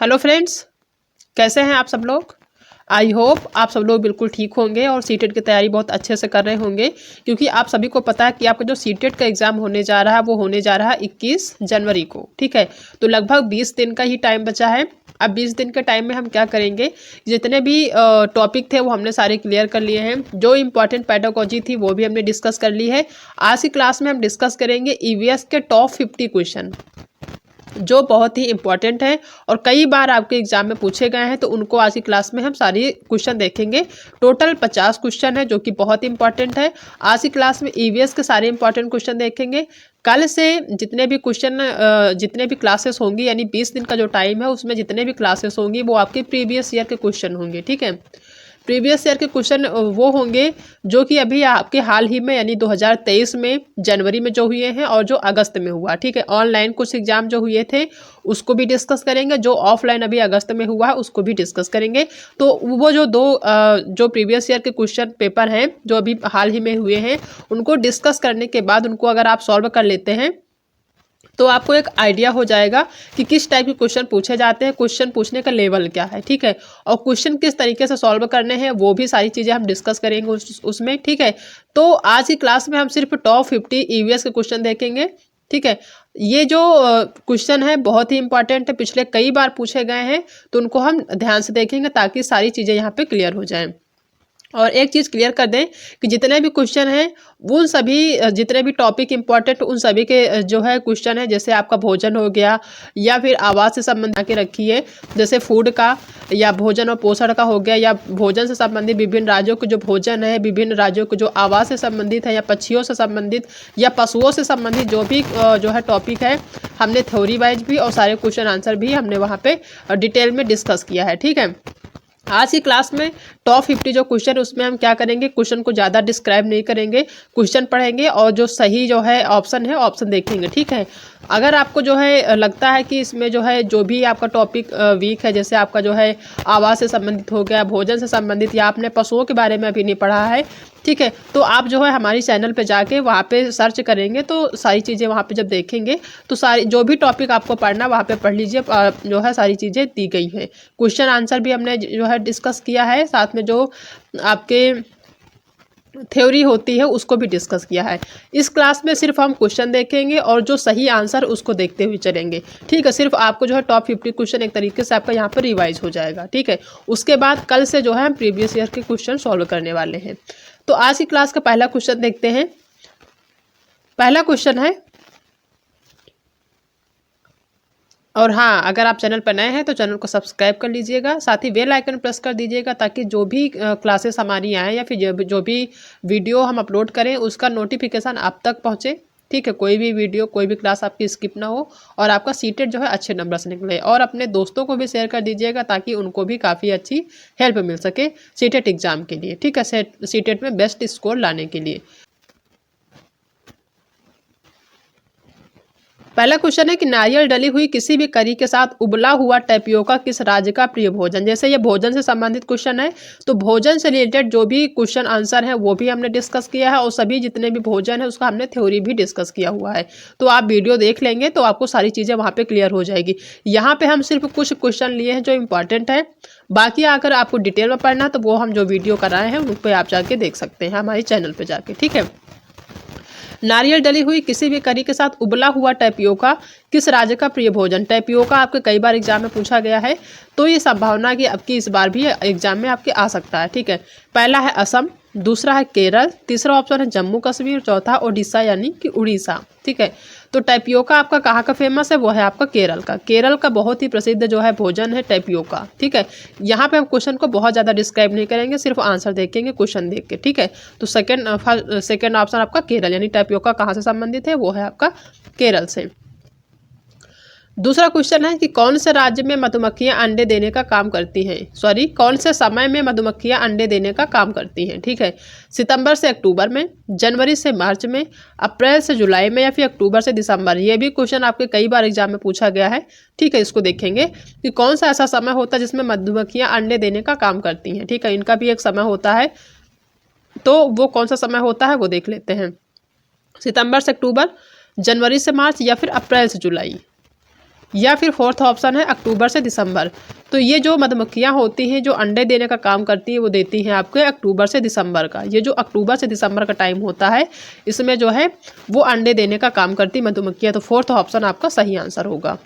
Hello friends, कैसे हैं आप सब लोग। आई होप आप सब लोग बिल्कुल ठीक होंगे और सीटेट की तैयारी बहुत अच्छे से कर रहे होंगे, क्योंकि आप सभी को पता है कि आपका जो सीटेट का एग्ज़ाम होने जा रहा है वो होने जा रहा है 21 जनवरी को। ठीक है, तो लगभग 20 दिन का ही टाइम बचा है। अब 20 दिन के टाइम में हम क्या करेंगे, जितने भी टॉपिक थे वो हमने सारे क्लियर कर लिए हैं। जो इंपॉर्टेंट पेडागोजी थी वो भी हमने डिस्कस कर ली है। आज की क्लास में हम डिस्कस करेंगे ईवीएस के टॉप 50 क्वेश्चन, जो बहुत ही इंपॉर्टेंट है और कई बार आपके एग्जाम में पूछे गए हैं। तो उनको आज की क्लास में हम सारी क्वेश्चन देखेंगे। टोटल 50 क्वेश्चन है, जो कि बहुत इंपॉर्टेंट है। आज की क्लास में ईवीएस के सारे इंपॉर्टेंट क्वेश्चन देखेंगे। कल से जितने भी क्वेश्चन जितने भी क्लासेस होंगी, यानी 20 दिन का जो टाइम है उसमें जितने भी क्लासेस होंगी वो आपके प्रीवियस ईयर के क्वेश्चन होंगे। ठीक है, प्रीवियस ईयर के क्वेश्चन वो होंगे जो कि अभी आपके हाल ही में यानी 2023 में जनवरी में जो हुए हैं और जो अगस्त में हुआ। ठीक है, ऑनलाइन कुछ एग्जाम जो हुए थे उसको भी डिस्कस करेंगे, जो ऑफलाइन अभी अगस्त में हुआ है उसको भी डिस्कस करेंगे। तो वो जो जो प्रीवियस ईयर के क्वेश्चन पेपर हैं जो अभी हाल ही में हुए हैं, उनको डिस्कस करने के बाद उनको अगर आप सॉल्व कर लेते हैं तो आपको एक आइडिया हो जाएगा कि किस टाइप के क्वेश्चन पूछे जाते हैं, क्वेश्चन पूछने का लेवल क्या है। ठीक है, और क्वेश्चन किस तरीके से सॉल्व करने हैं वो भी सारी चीज़ें हम डिस्कस करेंगे उसमें। ठीक है, तो आज की क्लास में हम सिर्फ टॉप 50 ईवीएस के क्वेश्चन देखेंगे। ठीक है, ये जो क्वेश्चन है बहुत ही इंपॉर्टेंट है, पिछले कई बार पूछे गए हैं, तो उनको हम ध्यान से देखेंगे ताकि सारी चीज़ें यहाँ पे क्लियर हो जाएं। और एक चीज़ क्लियर कर दें कि जितने भी क्वेश्चन हैं उन सभी जितने भी टॉपिक इंपॉर्टेंट उन सभी के जो है क्वेश्चन है, जैसे आपका भोजन हो गया या फिर आवाज़ से संबंधित के रखी है, जैसे फूड का या भोजन और पोषण का हो गया, या भोजन से संबंधित विभिन्न राज्यों के जो भोजन है, विभिन्न राज्यों के जो आवाज़ से संबंधित है, या पक्षियों से संबंधित या पशुओं से संबंधित जो भी जो है टॉपिक है, हमने थ्योरी वाइज भी और सारे क्वेश्चन आंसर भी हमने वहाँ पे डिटेल में डिस्कस किया है। ठीक है, आज की क्लास में टॉप 50 जो क्वेश्चन उसमें हम क्या करेंगे, क्वेश्चन को ज़्यादा डिस्क्राइब नहीं करेंगे, क्वेश्चन पढ़ेंगे और जो सही जो है ऑप्शन है ऑप्शन देखेंगे। ठीक है, अगर आपको जो है लगता है कि इसमें जो है जो भी आपका टॉपिक वीक है, जैसे आपका जो है आवाज़ से संबंधित हो गया, भोजन से संबंधित, या आपने पशुओं के बारे में अभी नहीं पढ़ा है, ठीक है, तो आप जो है हमारी चैनल पे जाके वहाँ पे सर्च करेंगे तो सारी चीज़ें वहाँ पे जब देखेंगे तो सारी जो भी टॉपिक आपको पढ़ना वहाँ पे पढ़ लीजिए। जो है सारी चीज़ें दी गई है, क्वेश्चन आंसर भी हमने जो है डिस्कस किया है, साथ में जो आपके थ्योरी होती है उसको भी डिस्कस किया है। इस क्लास में सिर्फ हम क्वेश्चन देखेंगे और जो सही आंसर उसको देखते हुए चलेंगे। ठीक है, सिर्फ आपको जो है टॉप 50 क्वेश्चन एक तरीके से आपका यहाँ पर रिवाइज हो जाएगा। ठीक है, उसके बाद कल से जो है हम प्रीवियस ईयर के क्वेश्चन सॉल्व करने वाले हैं। तो आज की क्लास का पहला क्वेश्चन देखते हैं। पहला क्वेश्चन है, और हाँ, अगर आप चैनल पर नए हैं तो चैनल को सब्सक्राइब कर लीजिएगा, साथ ही बेल आइकन प्रेस कर दीजिएगा ताकि जो भी क्लासेस हमारी आएँ या फिर जो भी वीडियो हम अपलोड करें उसका नोटिफिकेशन आप तक पहुँचे। ठीक है, कोई भी वीडियो कोई भी क्लास आपकी स्किप ना हो और आपका सीटेट जो है अच्छे नंबर से निकले। और अपने दोस्तों को भी शेयर कर दीजिएगा ताकि उनको भी काफ़ी अच्छी हेल्प मिल सके सीटेट एग्ज़ाम के लिए। ठीक है, सीटेट में बेस्ट स्कोर लाने के लिए। पहला क्वेश्चन है कि नारियल डली हुई किसी भी करी के साथ उबला हुआ टैपियोका किस राज्य का प्रिय भोजन। जैसे ये भोजन से संबंधित क्वेश्चन है, तो भोजन से रिलेटेड जो भी क्वेश्चन आंसर है वो भी हमने डिस्कस किया है और सभी जितने भी भोजन है उसका हमने थ्योरी भी डिस्कस किया हुआ है। तो आप वीडियो देख लेंगे तो आपको सारी चीज़ें वहाँ पर क्लियर हो जाएगी। यहाँ पर हम सिर्फ कुछ क्वेश्चन लिए हैं जो इंपॉर्टेंट है, बाकी अगर आपको डिटेल में पढ़ना तो वो हम जो वीडियो कराए हैं उन पर आप जाके देख सकते हैं हमारे चैनल पर जाके। ठीक है, नारियल डली हुई किसी भी करी के साथ उबला हुआ टैपियोका किस राज्य का प्रिय भोजन। टैपियोका आपके कई बार एग्जाम में पूछा गया है, तो ये संभावना कि आपकी इस बार भी एग्जाम में आपके आ सकता है। ठीक है, पहला है असम, दूसरा है केरल, तीसरा ऑप्शन है जम्मू कश्मीर, चौथा ओडिशा यानी कि उड़ीसा। ठीक है, तो टैपियोका आपका कहाँ का फेमस है, वो है आपका केरल का। केरल का बहुत ही प्रसिद्ध जो है भोजन है टैपियोका। ठीक है, यहाँ पे हम क्वेश्चन को बहुत ज़्यादा डिस्क्राइब नहीं करेंगे, सिर्फ आंसर देखेंगे क्वेश्चन देख के। ठीक है, तो सेकंड ऑप्शन आपका केरल, यानी टैपियोका कहाँ से संबंधित है, वो है आपका केरल से। दूसरा क्वेश्चन है कि कौन से राज्य में मधुमक्खियां अंडे देने का काम करती हैं, कौन से समय में मधुमक्खियां अंडे देने का काम करती हैं। ठीक है, सितंबर से अक्टूबर में, जनवरी से मार्च में, अप्रैल से जुलाई में, या फिर अक्टूबर से दिसंबर। ये भी क्वेश्चन आपके कई बार एग्जाम में पूछा गया है। ठीक है, इसको देखेंगे कि कौन सा ऐसा समय होता है जिसमें मधुमक्खियां अंडे देने का काम करती हैं। ठीक है, इनका भी एक समय होता है, तो वो कौन सा समय होता है वो देख लेते हैं। सितंबर से अक्टूबर, जनवरी से मार्च, या फिर अप्रैल से जुलाई। या फिर फोर्थ ऑप्शन है अक्टूबर से दिसंबर। तो ये जो मधुमक्खियाँ होती हैं जो अंडे देने का काम करती हैं वो देती हैं आपके अक्टूबर से दिसंबर का। ये जो अक्टूबर से दिसंबर का टाइम होता है इसमें जो है वो अंडे देने का काम करती मधुमक्खियाँ। तो फोर्थ ऑप्शन आपका सही आंसर होगा।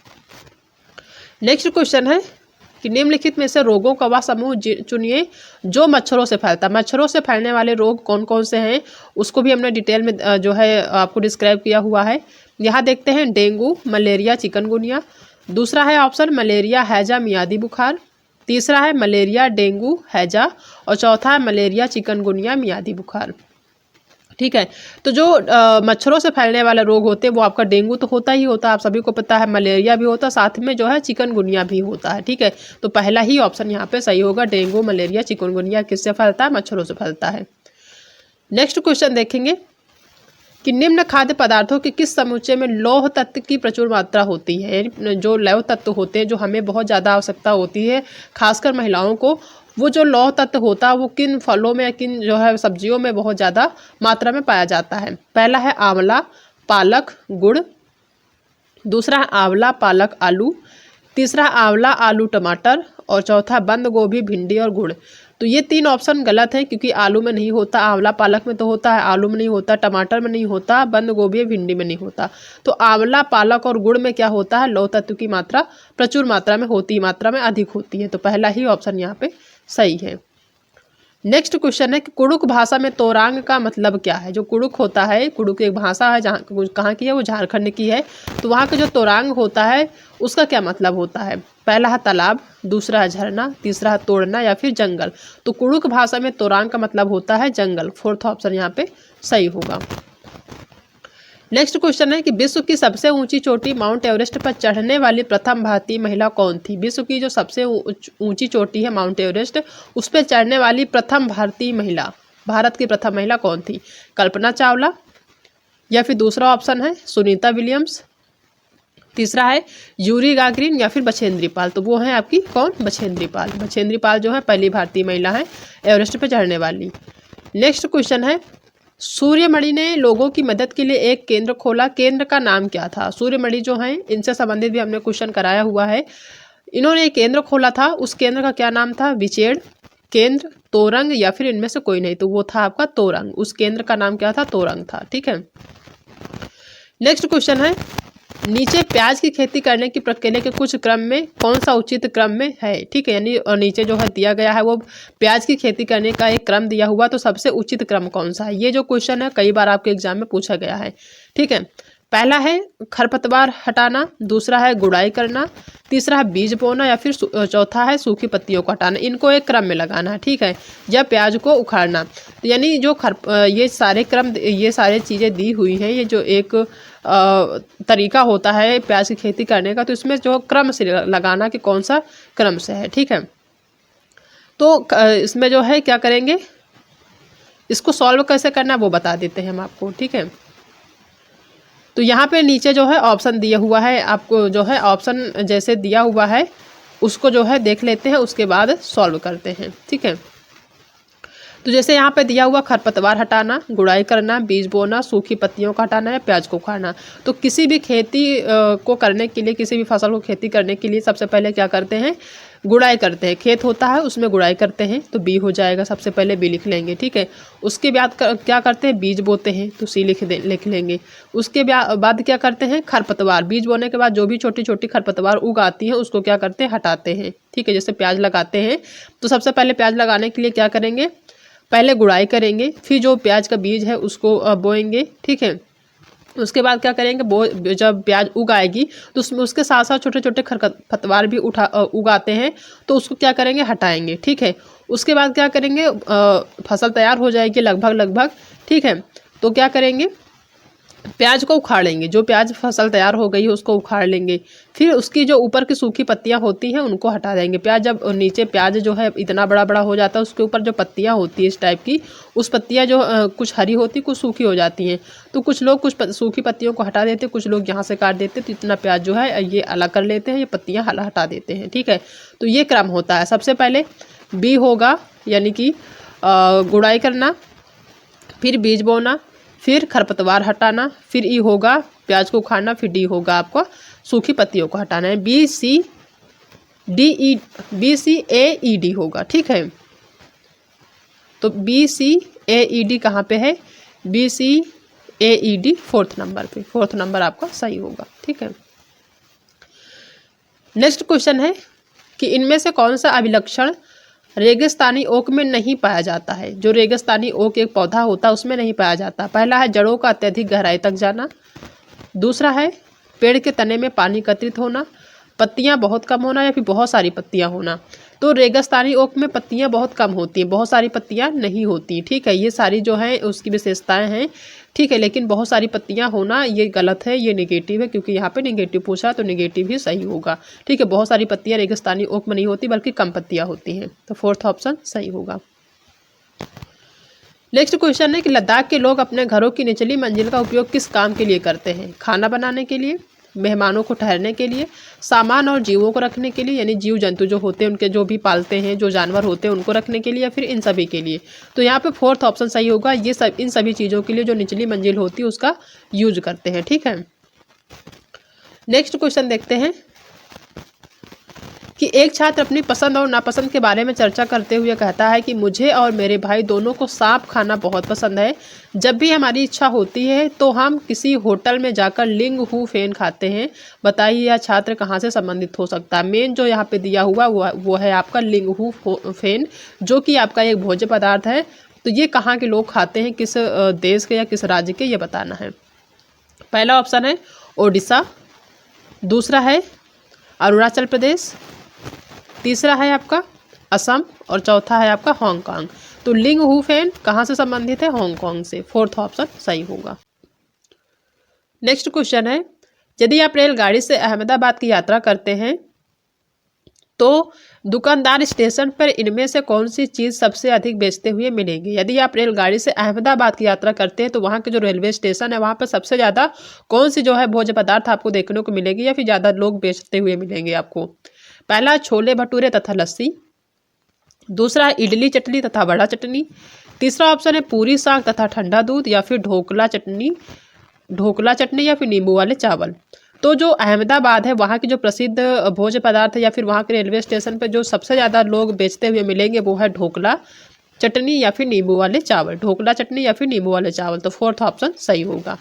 नेक्स्ट क्वेश्चन है कि निम्नलिखित में से रोगों का वह समूह चुनिए जो मच्छरों से फैलता है। मच्छरों से फैलने वाले रोग कौन कौन से हैं उसको भी हमने डिटेल में जो है आपको डिस्क्राइब किया हुआ है। यहाँ देखते हैं डेंगू, मलेरिया, चिकनगुनिया। दूसरा है ऑप्शन मलेरिया, हैजा, मियादी बुखार। तीसरा है मलेरिया, डेंगू, हैजा। और चौथा है मलेरिया, चिकनगुनिया, मियादी बुखार। ठीक है, तो जो मच्छरों से फैलने वाले रोग होते हैं वो आपका डेंगू तो होता ही होता है, आप सभी को पता है। मलेरिया भी होता है, साथ में जो है चिकनगुनिया भी होता है। ठीक है, तो पहला ही ऑप्शन यहाँ पे सही होगा। डेंगू, मलेरिया, चिकनगुनिया किससे फैलता है? मच्छरों से फैलता है। नेक्स्ट क्वेश्चन देखेंगे कि निम्न खाद्य पदार्थों के किस समुच्चय में लौह तत्व की प्रचुर मात्रा होती है। जो लौह तत्व होते हैं जो हमें बहुत ज़्यादा आवश्यकता होती है खासकर महिलाओं को, वो जो लौह तत्व होता है वो किन फलों में, किन जो है सब्जियों में बहुत ज़्यादा मात्रा में पाया जाता है। पहला है आंवला, पालक, गुड़। दूसरा है आंवला, पालक, आलू। तीसरा आंवला, आलू, टमाटर। और चौथा बंद गोभी, भिंडी और गुड़। तो ये तीन ऑप्शन गलत है क्योंकि आलू में नहीं होता, आंवला पालक में तो होता है, आलू में नहीं होता, टमाटर में नहीं होता, बंद गोभी भिंडी में नहीं होता। तो आंवला, पालक और गुड़ में क्या होता है? लौह तत्व की मात्रा प्रचुर मात्रा में होती है, मात्रा में अधिक होती है। तो पहला ही ऑप्शन यहाँ पे सही है। नेक्स्ट क्वेश्चन है कि कुड़ुक भाषा में तोरांग का मतलब क्या है। जो कुड़ुक होता है, कुड़ुक एक भाषा है जहाँ कहाँ की है, वो झारखंड की है। तो वहाँ का जो तोरांग होता है उसका क्या मतलब होता है? पहला है तालाब, दूसरा है झरना, तीसरा है तोड़ना या फिर जंगल। तो कुड़ुक भाषा में तोरांग का मतलब होता है जंगल। फोर्थ ऑप्शन यहाँ पे सही होगा। नेक्स्ट क्वेश्चन है कि विश्व की सबसे ऊंची चोटी माउंट एवरेस्ट पर चढ़ने वाली प्रथम भारतीय महिला कौन थी। विश्व की जो सबसे ऊंची चोटी है माउंट एवरेस्ट, उस पर चढ़ने वाली प्रथम भारतीय महिला, भारत की प्रथम महिला कौन थी? कल्पना चावला, या फिर दूसरा ऑप्शन है सुनीता विलियम्स, तीसरा है यूरी गागरिन, या फिर बछेंद्री पाल। तो वो है आपकी कौन? बछेंद्री पाल। बछेंद्री पाल जो है पहली भारतीय महिला है एवरेस्ट पर चढ़ने वाली। नेक्स्ट क्वेश्चन है सूर्यमणि ने लोगों की मदद के लिए एक केंद्र खोला, केंद्र का नाम क्या था? सूर्यमणि जो है इनसे संबंधित भी हमने क्वेश्चन कराया हुआ है। इन्होंने एक केंद्र खोला था, उस केंद्र का क्या नाम था? विचेड़ केंद्र, तोरंग, या फिर इनमें से कोई नहीं। तो वो था आपका तोरंग। उस केंद्र का नाम क्या था? तोरंग था। ठीक है, नेक्स्ट क्वेश्चन है नीचे प्याज की खेती करने की प्रक्रिया के कुछ क्रम में कौन सा उचित क्रम में है। ठीक है, यानी नीचे जो है दिया गया है वो प्याज की खेती करने का एक क्रम दिया हुआ, तो सबसे उचित क्रम कौन सा है? ये जो क्वेश्चन है कई बार आपके एग्जाम में पूछा गया है। ठीक है, पहला है खरपतवार हटाना, दूसरा है गुड़ाई करना, तीसरा है बीज बोना, या फिर चौथा है सूखी पत्तियों को हटाना। इनको एक क्रम में लगाना है। ठीक है, या प्याज को उखाड़ना। तो यानी जो ये सारे क्रम, ये सारी चीज़ें दी हुई हैं, ये जो एक तरीका होता है प्याज की खेती करने का, तो इसमें जो क्रम से लगाना कि कौन सा क्रम से है। ठीक है, तो इसमें जो है क्या करेंगे, इसको सॉल्व कैसे करना है वो बता देते हैं हम आपको। ठीक है, तो यहाँ पे नीचे जो है ऑप्शन दिया हुआ है, आपको जो है ऑप्शन जैसे दिया हुआ है उसको जो है देख लेते हैं, उसके बाद सॉल्व करते हैं। ठीक है, तो जैसे यहाँ पे दिया हुआ खरपतवार हटाना, गुड़ाई करना, बीज बोना, सूखी पत्तियों को हटाना या प्याज को उखाड़ना। तो किसी भी खेती को करने के लिए, किसी भी फसल को खेती करने के लिए सबसे पहले क्या करते हैं? गुड़ाई करते हैं। खेत होता है उसमें गुड़ाई करते हैं, तो बी हो जाएगा, सबसे पहले बी लिख लेंगे। ठीक है, उसके बाद क्या करते हैं? बीज बोते हैं, तो सी लिख लेंगे। उसके बाद क्या करते हैं? खरपतवार, बीज बोने के बाद जो भी छोटी छोटी खरपतवार उग आती हैं उसको क्या करते हैं? हटाते हैं। ठीक है, जैसे प्याज लगाते हैं तो सबसे पहले प्याज लगाने के लिए क्या करेंगे? पहले गुड़ाई करेंगे, फिर जो प्याज का बीज है उसको बोएंगे। ठीक है, उसके बाद क्या करेंगे? जब प्याज उग आएगी तो उसके साथ साथ छोटे छोटे खरपतवार भी उगाते हैं, तो उसको क्या करेंगे? हटाएंगे। ठीक है, उसके बाद क्या करेंगे? फसल तैयार हो जाएगी लगभग। ठीक है, तो क्या करेंगे? प्याज को उखाड़ेंगे। जो प्याज फसल तैयार हो गई है उसको उखाड़ लेंगे, फिर उसकी जो ऊपर की सूखी पत्तियां होती हैं उनको हटा देंगे। प्याज जब नीचे प्याज जो है इतना बड़ा होता है, उसके ऊपर जो पत्तियां होती है इस टाइप की, उस पत्तियां जो कुछ हरी होती, कुछ सूखी हो जाती हैं। तो कुछ लोग कुछ सूखी पत्तियों को हटा देते, कुछ लोग यहाँ से काट देते, तो इतना प्याज जो है ये अलग कर लेते हैं, ये पत्तियाँ हटा देते हैं। ठीक है, तो ये क्रम होता है। सबसे पहले बी होगा, यानी कि गुड़ाई करना, फिर बीज बोना, फिर खरपतवार हटाना, फिर ई होगा प्याज को उखाड़ना, फिर डी होगा आपका सूखी पत्तियों को हटाना है। BCAED होगा, ठीक है। तो BCAED कहाँ पे है? BCAED फोर्थ नंबर पे, फोर्थ नंबर आपका सही होगा, ठीक है। नेक्स्ट क्वेश्चन है कि इनमें से कौन सा अभिलक्षण रेगिस्तानी ओक में नहीं पाया जाता है? जो रेगिस्तानी ओक एक पौधा होता है उसमें नहीं पाया जाता। पहला है जड़ों का अत्यधिक गहराई तक जाना, दूसरा है पेड़ के तने में पानी एकत्रित होना, पत्तियां बहुत कम होना या फिर बहुत सारी पत्तियां होना। तो रेगिस्तानी ओक में पत्तियां बहुत कम होती हैं, बहुत सारी पत्तियां नहीं होती, ठीक है। ये सारी जो है उसकी विशेषताएं हैं, ठीक है। लेकिन बहुत सारी पत्तियां होना ये गलत है, ये नेगेटिव है, क्योंकि यहाँ पे नेगेटिव पूछा तो नेगेटिव ही सही होगा, ठीक है। बहुत सारी पत्तियां रेगिस्तानी ओक में नहीं होती बल्कि कम पत्तियां होती हैं, तो फोर्थ ऑप्शन सही होगा। नेक्स्ट क्वेश्चन है कि लद्दाख के लोग अपने घरों की निचली मंजिल का उपयोग किस काम के लिए करते हैं? खाना बनाने के लिए, मेहमानों को ठहरने के लिए, सामान और जीवों को रखने के लिए, यानी जीव जंतु जो होते हैं उनके जो भी पालते हैं जो जानवर होते हैं उनको रखने के लिए, या फिर इन सभी के लिए। तो यहाँ पे फोर्थ ऑप्शन सही होगा, ये सब इन सभी चीज़ों के लिए जो निचली मंजिल होती है उसका यूज करते हैं, ठीक है। नेक्स्ट क्वेश्चन देखते हैं कि एक छात्र अपनी पसंद और नापसंद के बारे में चर्चा करते हुए कहता है कि मुझे और मेरे भाई दोनों को सांप खाना बहुत पसंद है। जब भी हमारी इच्छा होती है तो हम किसी होटल में जाकर लिंग हू फेन खाते हैं। बताइए यह छात्र कहाँ से संबंधित हो सकता है? मेन जो यहाँ पे दिया हुआ वो है आपका लिंग हू फेन, जो कि आपका एक भोज्य पदार्थ है। तो ये कहाँ के लोग खाते हैं, किस देश के या किस राज्य के, ये बताना है। पहला ऑप्शन है ओडिशा, दूसरा है अरुणाचल प्रदेश, तीसरा है आपका असम और चौथा है आपका हांगकांग। तो लिंग हू फेन कहाँ से संबंधित है? हांगकांग से, फोर्थ ऑप्शन सही होगा। नेक्स्ट क्वेश्चन है यदि आप रेलगाड़ी से अहमदाबाद की यात्रा करते हैं तो दुकानदार स्टेशन पर इनमें से कौन सी चीज़ सबसे अधिक बेचते हुए मिलेंगे? यदि आप रेलगाड़ी से अहमदाबाद की यात्रा करते हैं तो वहाँ के जो रेलवे स्टेशन है वहाँ पर सबसे ज़्यादा कौन सी जो है भोज्य पदार्थ आपको देखने को मिलेगी या फिर ज़्यादा लोग बेचते हुए मिलेंगे आपको? पहला छोले भटूरे तथा लस्सी, दूसरा इडली चटनी तथा वड़ा चटनी, तीसरा ऑप्शन है पूरी साग तथा ठंडा दूध, या फिर ढोकला चटनी या फिर नींबू वाले चावल। तो जो अहमदाबाद है वहाँ की जो प्रसिद्ध भोज्य पदार्थ है या फिर वहाँ के रेलवे स्टेशन पर जो सबसे ज़्यादा लोग बेचते हुए मिलेंगे वो है ढोकला चटनी या फिर नींबू वाले चावल, ढोकला चटनी या फिर नींबू वाले चावल। तो फोर्थ ऑप्शन सही होगा।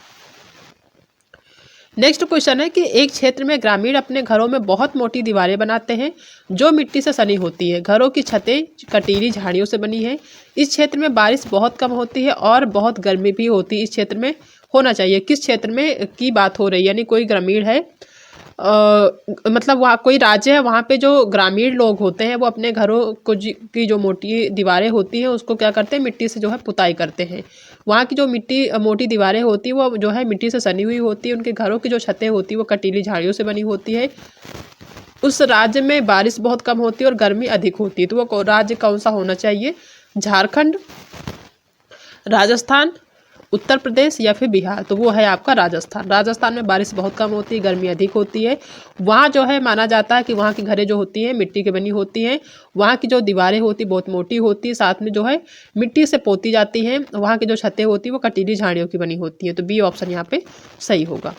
नेक्स्ट क्वेश्चन है कि एक क्षेत्र में ग्रामीण अपने घरों में बहुत मोटी दीवारें बनाते हैं जो मिट्टी से सनी होती है। घरों की छतें कटीली झाड़ियों से बनी है। इस क्षेत्र में बारिश बहुत कम होती है और बहुत गर्मी भी होती है। इस क्षेत्र में होना चाहिए, किस क्षेत्र में की बात हो रही है? यानी कोई ग्रामीण है, मतलब वहाँ कोई राज्य है, वहाँ पे जो ग्रामीण लोग होते हैं वो अपने घरों को की जो मोटी दीवारें होती हैं उसको क्या करते हैं, मिट्टी से जो है पुताई करते हैं। वहाँ की जो मोटी दीवारें होती है वो जो है मिट्टी से सनी हुई होती है। उनके घरों की जो छतें होती है वो कटीली झाड़ियों से बनी होती है। उस राज्य में बारिश बहुत कम होती है और गर्मी अधिक होती है। तो वो राज्य कौन सा होना चाहिए? झारखंड, राजस्थान, उत्तर प्रदेश या फिर बिहार? तो वो है आपका राजस्थान। राजस्थान में बारिश बहुत कम होती है, गर्मी अधिक होती है। वहाँ जो है माना जाता है कि वहाँ की घरें जो होती हैं मिट्टी की बनी होती हैं। वहाँ की जो दीवारें होती बहुत मोटी होती है, साथ में जो है मिट्टी से पोती जाती हैं। वहाँ की जो छतें होती हैं वो कटीली झाड़ियों की बनी होती हैं। तो बी ऑप्शन यहाँ पे सही होगा।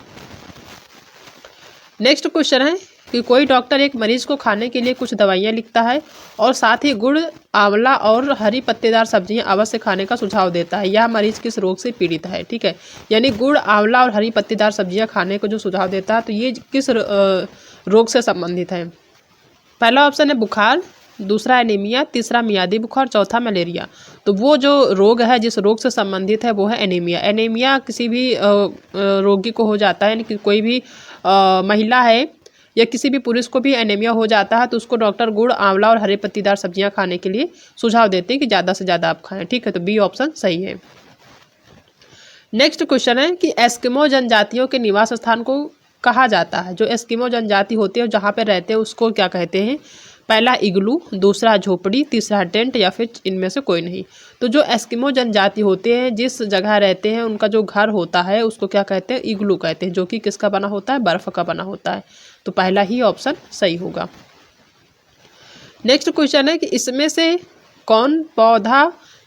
नेक्स्ट क्वेश्चन है कि कोई डॉक्टर एक मरीज को खाने के लिए कुछ दवाइयाँ लिखता है और साथ ही गुड़, आंवला और हरी पत्तेदार सब्जियां अवश्य खाने का सुझाव देता है। यह मरीज किस रोग से पीड़ित है? ठीक है, यानी गुड़, आंवला और हरी पत्तेदार सब्जियां खाने को जो सुझाव देता है तो ये किस रोग से संबंधित है? पहला ऑप्शन है बुखार, दूसरा एनीमिया, तीसरा मियादी बुखार, चौथा मलेरिया। तो वो जो रोग है जिस रोग से संबंधित है वो है एनीमिया। एनीमिया किसी भी रोगी को हो जाता है, यानी कि कोई भी महिला है या किसी भी पुरुष को भी एनीमिया हो जाता है तो उसको डॉक्टर गुड़, आंवला और हरे पत्तीदार सब्जियां खाने के लिए सुझाव देते हैं कि ज़्यादा से ज़्यादा आप खाएं। ठीक है, तो बी ऑप्शन सही है। नेक्स्ट क्वेश्चन है कि एस्किमो जनजातियों के निवास स्थान को कहा जाता है? जो एस्किमो जनजाति होती है जहाँ पे रहते हैं उसको क्या कहते हैं? पहला इग्लू, दूसरा झोपड़ी, तीसरा टेंट या फिर इनमें से कोई नहीं। तो जो एस्किमो जनजाति होते हैं जिस जगह रहते हैं उनका जो घर होता है उसको क्या कहते हैं? इग्लू कहते हैं, जो कि किसका बना होता है? बर्फ का बना होता है। तो पहला ही ऑप्शन सही होगा। नेक्स्ट क्वेश्चन है कि इसमें से कौन पौधा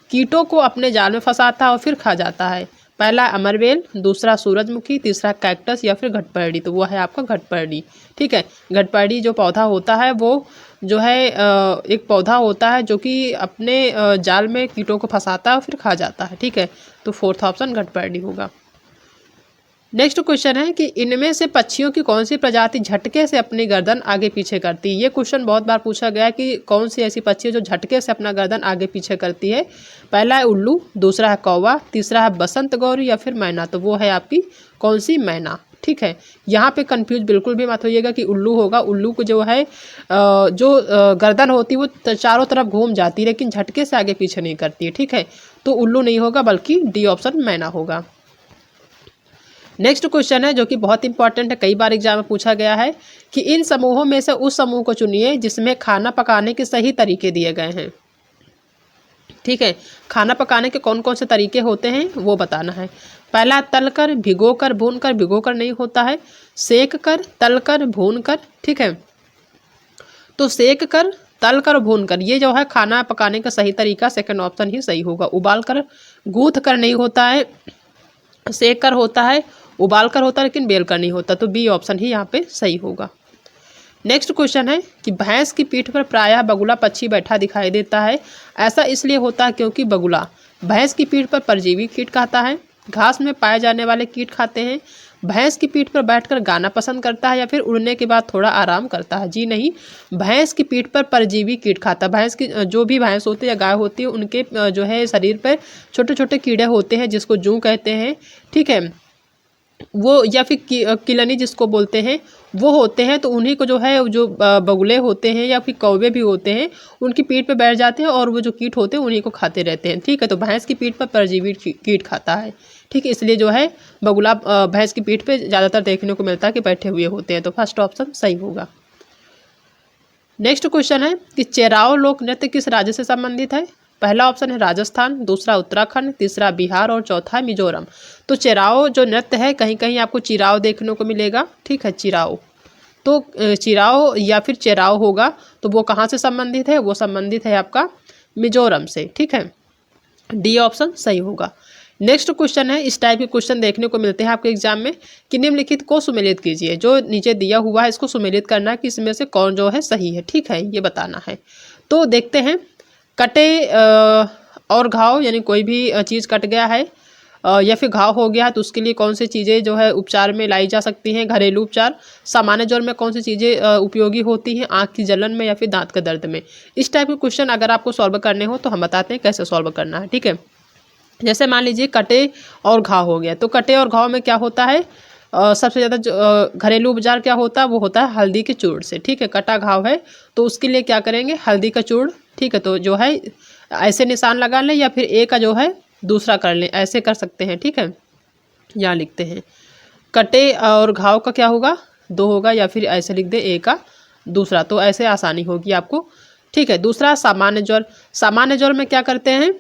कीटों को अपने जाल में फंसाता है और फिर खा जाता है? पहला अमरवेल, दूसरा सूरजमुखी, तीसरा कैक्टस या फिर घटपर्णी। तो वो है आपका घटपर्णी। ठीक है, घटपर्णी जो पौधा होता है वो जो है एक पौधा होता है जो कि अपने जाल में कीटों को फंसाता है और फिर खा जाता है। ठीक है, तो फोर्थ ऑप्शन घटपर्णी होगा। नेक्स्ट क्वेश्चन है कि इनमें से पक्षियों की कौन सी प्रजाति झटके से अपनी गर्दन आगे पीछे करती है। ये क्वेश्चन बहुत बार पूछा गया है कि कौन सी ऐसी पक्षी है जो झटके से अपना गर्दन आगे पीछे करती है। पहला है उल्लू, दूसरा है कौवा, तीसरा है बसंत गौरी या फिर मैना। तो वो है आपकी कौन सी, मैना। ठीक है, यहाँ पे कंफ्यूज बिल्कुल भी मत होइएगा कि उल्लू होगा। उल्लू को जो है गर्दन होती है वो चारों तरफ घूम जाती है लेकिन झटके से आगे पीछे नहीं करती है। ठीक है, तो उल्लू नहीं होगा बल्कि डी ऑप्शन मैना होगा। नेक्स्ट क्वेश्चन है जो कि बहुत इंपॉर्टेंट है, कई बार एग्जाम में पूछा गया है कि इन समूहों में से उस समूह को चुनिए जिसमें खाना पकाने के सही तरीके दिए गए हैं। ठीक है, खाना पकाने के कौन कौन से तरीके होते हैं वो बताना है। पहला तलकर, भिगोकर, भूनकर। भिगोकर नहीं होता है, सेक कर, तलकर, भूनकर। ठीक है, तो सेक कर, तल कर, भून कर, ये जो है खाना पकाने का सही तरीका सेकंड ऑप्शन ही सही होगा। उबाल कर, गूंथ कर नहीं होता है, सेक कर होता है, उबाल कर होता है लेकिन बेल कर नहीं होता। तो बी ऑप्शन ही यहाँ पे सही होगा। नेक्स्ट क्वेश्चन है कि भैंस की पीठ पर प्रायः बगुला पक्षी बैठा दिखाई देता है। ऐसा इसलिए होता है क्योंकि बगुला भैंस की पीठ पर परजीवी कीट खाता है, घास में पाए जाने वाले कीट खाते हैं, भैंस की पीठ पर बैठकर गाना पसंद करता है या फिर उड़ने के बाद थोड़ा आराम करता है। जी नहीं, भैंस की पीठ पर परजीवी कीट खाता है। भैंस की जो भी भैंस होती है या गाय होती है उनके जो है शरीर पर छोटे छोटे कीड़े होते हैं जिसको जूं कहते हैं। ठीक है, वो या फिर किलनी जिसको बोलते हैं वो होते हैं। तो उन्हीं को जो है जो बगुले होते हैं या फिर कौवे भी होते हैं उनकी पीठ पे बैठ जाते हैं और वो जो कीट होते हैं उन्हीं को खाते रहते हैं। ठीक है, तो भैंस की पीठ पर परजीवी कीट खाता है। ठीक है, इसलिए जो है बगुला भैंस की पीठ पे ज़्यादातर देखने को मिलता है कि बैठे हुए होते हैं। तो फर्स्ट ऑप्शन सही होगा। नेक्स्ट क्वेश्चन है कि चेराव लोक नृत्य किस राज्य से संबंधित है। पहला ऑप्शन है राजस्थान, दूसरा उत्तराखंड, तीसरा बिहार और चौथा है मिजोरम। तो चिराओ जो नृत्य है कहीं कहीं आपको चिराओ देखने को मिलेगा। ठीक है, चिराओ, तो चिराओ या फिर चेराओ होगा। तो वो कहाँ से संबंधित है, वो संबंधित है आपका मिजोरम से। ठीक है, डी ऑप्शन सही होगा। नेक्स्ट क्वेश्चन है, इस टाइप के क्वेश्चन देखने को मिलते हैं आपके एग्जाम में कि निम्नलिखित को सुमेलित कीजिए। जो नीचे दिया हुआ है इसको सुमेलित करना है कि इसमें से कौन जो है सही है। ठीक है, ये बताना है। तो देखते हैं, कटे और घाव यानी कोई भी चीज़ कट गया है या फिर घाव हो गया है तो उसके लिए कौन सी चीज़ें जो है उपचार में लाई जा सकती हैं, घरेलू उपचार। सामान्य ज्वर में कौन सी चीज़ें उपयोगी होती हैं, आँख की जलन में या फिर दांत के दर्द में। इस टाइप के क्वेश्चन अगर आपको सॉल्व करने हो तो हम बताते हैं कैसे सॉल्व करना है। ठीक है, जैसे मान लीजिए कटे और घाव हो गया, तो कटे और घाव में क्या होता है, सबसे ज़्यादा जो घरेलू उपचार क्या होता है वो होता है हल्दी के चूर्ण से। ठीक है, कटा घाव है तो उसके लिए क्या करेंगे, हल्दी का चूर्ण। ठीक है, तो जो है ऐसे निशान लगा लें या फिर ए का जो है दूसरा कर लें, ऐसे कर सकते हैं। ठीक है, यहाँ लिखते हैं कटे और घाव का क्या होगा, 2 होगा, या फिर ऐसे लिख दे ए का दूसरा, तो ऐसे आसानी होगी आपको। ठीक है, दूसरा सामान्य ज्वर। सामान्य ज्वर में क्या करते हैं,